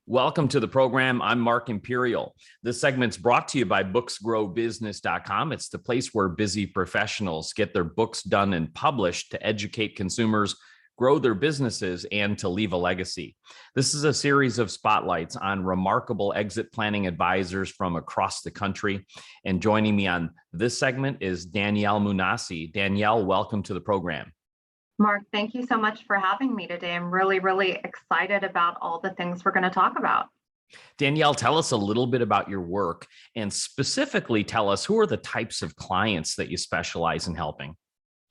Welcome to the program. I'm Mark Imperial. This segment's brought to you by booksgrowbusiness.com. It's the place where busy professionals get their books done and published to educate consumers, grow their businesses, and to leave a legacy. This is a series of spotlights on remarkable exit planning advisors from across the country. And joining me on this segment is Danyell Munassi. Danyell, welcome to the program. Mark, thank you so much for having me today. I'm really excited about all the things we're going to talk about. Danyell, tell us a little bit about your work and specifically tell us who are the types of clients that you specialize in helping.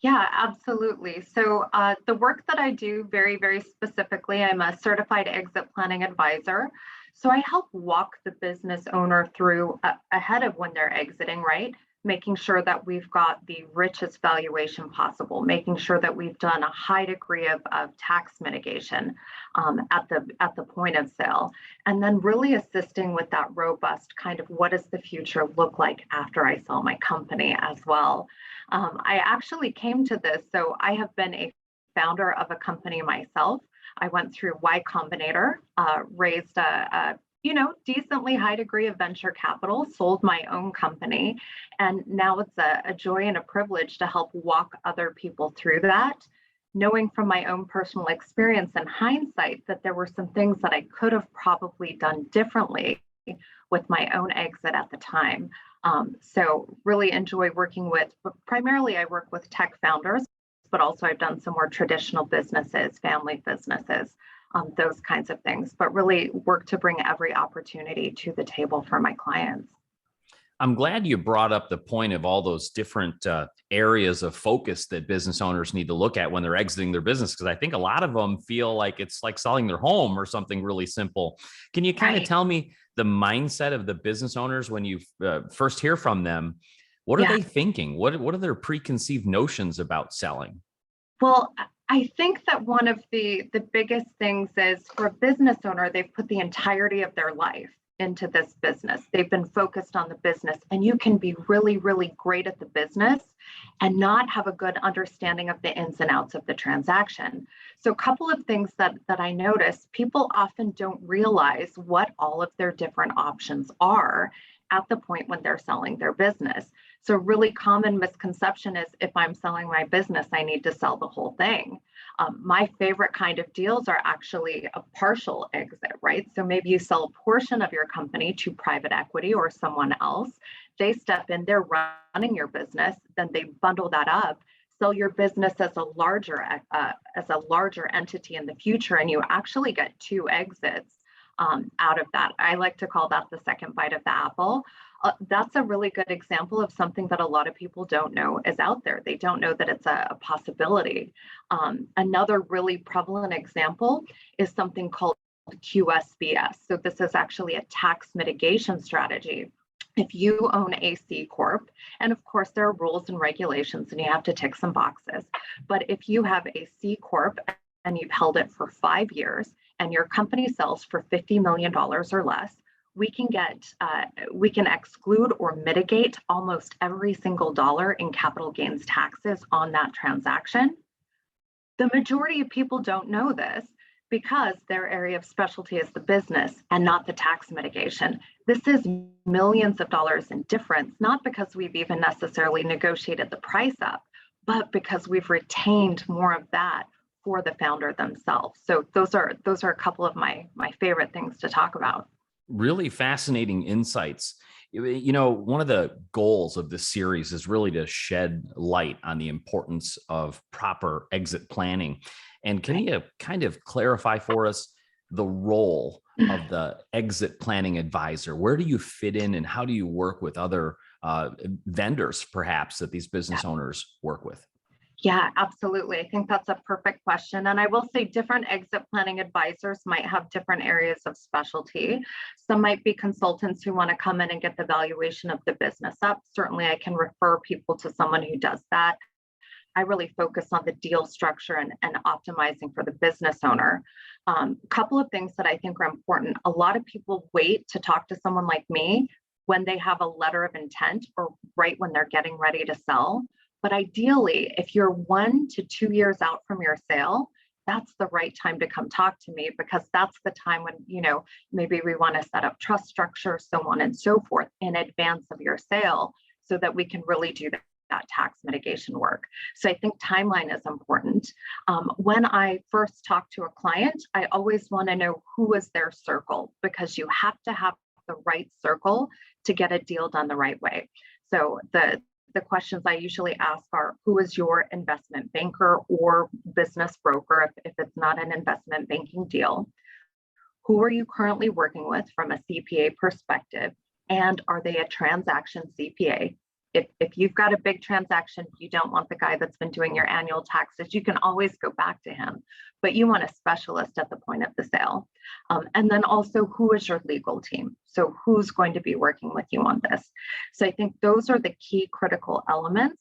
Yeah, absolutely. So the work that I do very specifically, I'm a certified exit planning advisor. So I help walk the business owner through ahead of when they're exiting, right? Making sure that we've got the richest valuation possible, making sure that we've done a high degree of tax mitigation at the point of sale, and then really assisting with that robust kind of what does the future look like after I sell my company as well. I actually came to this, so I have been a founder of a company myself. I went through Y Combinator, raised a decently high degree of venture capital, sold my own company. And now it's a joy and a privilege to help walk other people through that, knowing from my own personal experience and hindsight that there were some things that I could have probably done differently with my own exit at the time. So really enjoy working with, but primarily I work with tech founders, but also I've done some more traditional businesses, family businesses. Those kinds of things, but really work to bring every opportunity to the table for my clients. I'm glad you brought up the point of all those different areas of focus that business owners need to look at when they're exiting their business, because I think a lot of them feel like it's like selling their home or something really simple. Can you kind of tell me the mindset of the business owners when you first hear from them? What are they thinking? What are their preconceived notions about selling? Well, I think that one of the biggest things is for a business owner, they've put the entirety of their life into this business. They've been focused on the business, and you can be really great at the business and not have a good understanding of the ins and outs of the transaction. So a couple of things that I notice, people often don't realize what all of their different options are at the point when they're selling their business. So really common misconception is if I'm selling my business, I need to sell the whole thing. My favorite kind of deals are actually a partial exit, right? So maybe you sell a portion of your company to private equity or someone else. They step in, they're running your business, then they bundle that up, sell your business as a larger entity in the future, and you actually get two exits out of that. I like to call that the second bite of the apple. That's a really good example of something that a lot of people don't know is out there. They don't know that it's a possibility. Another really prevalent example is something called QSBS. So this is actually a tax mitigation strategy. If you own a C Corp, and of course there are rules and regulations and you have to tick some boxes, but if you have a C Corp and you've held it for 5 years and your company sells for $50 million or less, we can exclude or mitigate almost every single dollar in capital gains taxes on that transaction. The majority of people don't know this because their area of specialty is the business and not the tax mitigation. This is millions of dollars in difference, not because we've even necessarily negotiated the price up, but because we've retained more of that for the founder themselves. So those are a couple of my favorite things to talk about. Really fascinating insights. One of the goals of this series is really to shed light on the importance of proper exit planning. And can you kind of clarify for us the role of the exit planning advisor? Where do you fit in, and how do you work with other vendors, perhaps, that these business owners work with? Yeah, absolutely. I think that's a perfect question. And I will say different exit planning advisors might have different areas of specialty. Some might be consultants who want to come in and get the valuation of the business up. Certainly, I can refer people to someone who does that. I really focus on the deal structure and optimizing for the business owner. A couple of things that I think are important. A lot of people wait to talk to someone like me when they have a letter of intent or right when they're getting ready to sell. But ideally, if you're 1 to 2 years out from your sale, that's the right time to come talk to me, because that's the time when, maybe we want to set up trust structure, so on and so forth, in advance of your sale, so that we can really do that tax mitigation work. So I think timeline is important. When I first talk to a client, I always want to know who is their circle, because you have to have the right circle to get a deal done the right way. So the questions I usually ask are, who is your investment banker or business broker if it's not an investment banking deal? Who are you currently working with from a CPA perspective? And are they a transaction CPA? If you've got a big transaction, you don't want the guy that's been doing your annual taxes. You can always go back to him, but you want a specialist at the point of the sale. And then also, who is your legal team? So who's going to be working with you on this? So I think those are the key critical elements.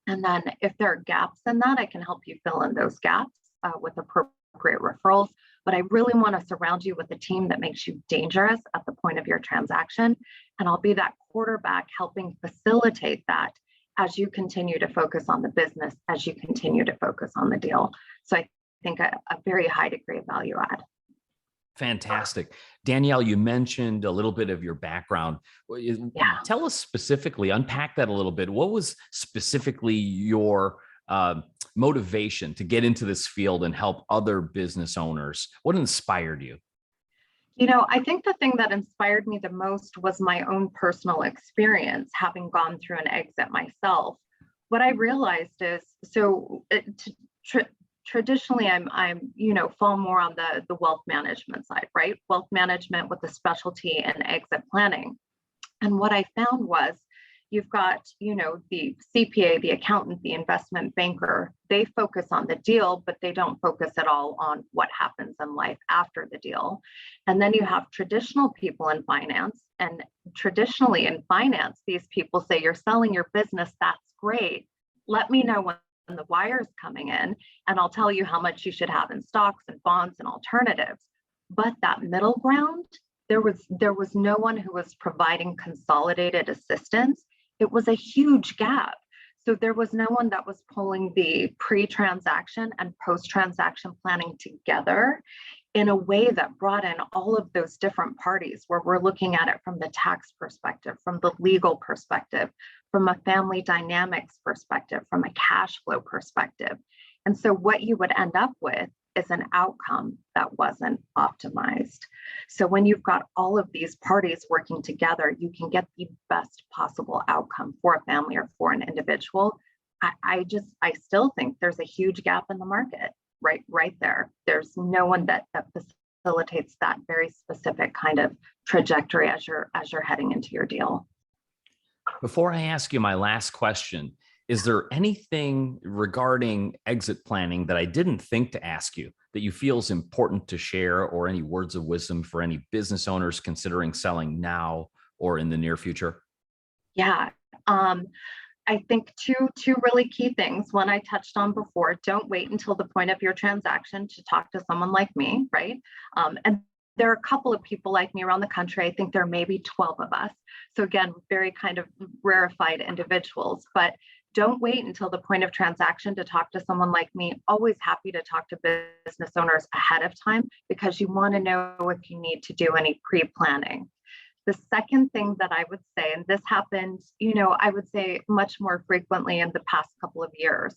And then if there are gaps in that, I can help you fill in those gaps with appropriate referrals. But I really want to surround you with a team that makes you dangerous at the point of your transaction. And I'll be that quarterback helping facilitate that as you continue to focus on the business, as you continue to focus on the deal. So I think a very high degree of value add. Fantastic. Danyell, you mentioned a little bit of your background. Tell us specifically, unpack that a little bit. What was specifically your motivation to get into this field and help other business owners? What inspired you? I think the thing that inspired me the most was my own personal experience, having gone through an exit myself. What I realized is, traditionally, I'm fall more on the wealth management side, right? Wealth management with a specialty in exit planning. And what I found was, you've got, the CPA, the accountant, the investment banker, they focus on the deal, but they don't focus at all on what happens in life after the deal. And then you have traditional people in finance. And traditionally in finance, these people say, you're selling your business, that's great. Let me know when the wire's coming in, and I'll tell you how much you should have in stocks and bonds and alternatives. But that middle ground, there was no one who was providing consolidated assistance. It was a huge gap. So there was no one that was pulling the pre-transaction and post-transaction planning together in a way that brought in all of those different parties, where we're looking at it from the tax perspective, from the legal perspective, from a family dynamics perspective, from a cash flow perspective. And so what you would end up with is an outcome that wasn't optimized. So when you've got all of these parties working together, you can get the best possible outcome for a family or for an individual. I still think there's a huge gap in the market right there. There's no one that facilitates that very specific kind of trajectory as you're heading into your deal. Before I ask you my last question, is there anything regarding exit planning that I didn't think to ask you that you feel is important to share, or any words of wisdom for any business owners considering selling now or in the near future? Yeah. I think two really key things. One I touched on before: don't wait until the point of your transaction to talk to someone like me, right? And there are a couple of people like me around the country. I think there may be 12 of us. So again, very kind of rarefied individuals, but don't wait until the point of transaction to talk to someone like me. Always happy to talk to business owners ahead of time, because you want to know if you need to do any pre-planning. The second thing that I would say, and this happens, I would say much more frequently in the past couple of years,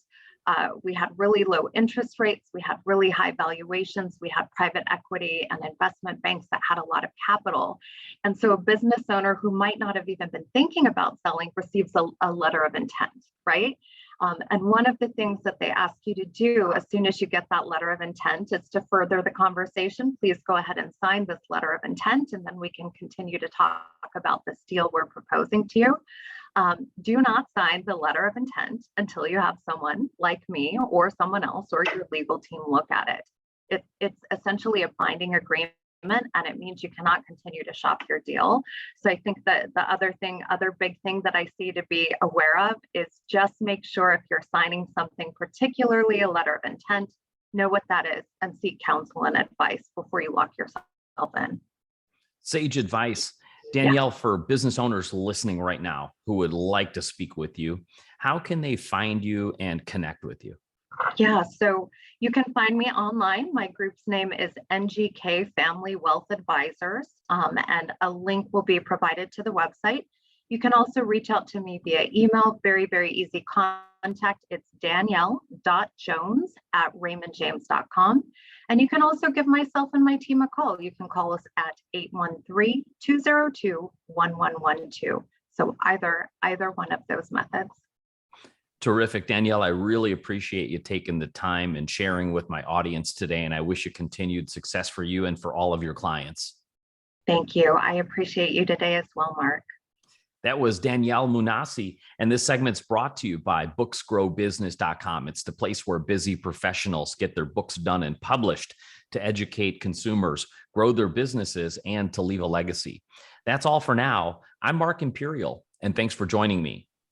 we had really low interest rates, we had really high valuations, we had private equity and investment banks that had a lot of capital. And so a business owner who might not have even been thinking about selling receives a letter of intent, right? And one of the things that they ask you to do as soon as you get that letter of intent is to further the conversation. Please go ahead and sign this letter of intent, and then we can continue to talk about this deal we're proposing to you. Do not sign the letter of intent until you have someone like me or someone else or your legal team look at it. It's essentially a binding agreement, and it means you cannot continue to shop your deal. So I think that the other big thing that I see to be aware of is just make sure, if you're signing something, particularly a letter of intent, know what that is and seek counsel and advice before you lock yourself in. Sage advice. Danyell, for business owners listening right now who would like to speak with you, how can they find you and connect with you? Yeah, so you can find me online. My group's name is NGK Family Wealth Advisors, and a link will be provided to the website. You can also reach out to me via email, very, very easy contact. It's danyell.jones@raymondjames.com. And you can also give myself and my team a call. You can call us at 813-202-1112. So either one of those methods. Terrific. Danyell, I really appreciate you taking the time and sharing with my audience today. And I wish you continued success for you and for all of your clients. Thank you. I appreciate you today as well, Mark. That was Danyell Munassi. And this segment's brought to you by booksgrowbusiness.com. It's the place where busy professionals get their books done and published to educate consumers, grow their businesses, and to leave a legacy. That's all for now. I'm Mark Imperial, and thanks for joining me.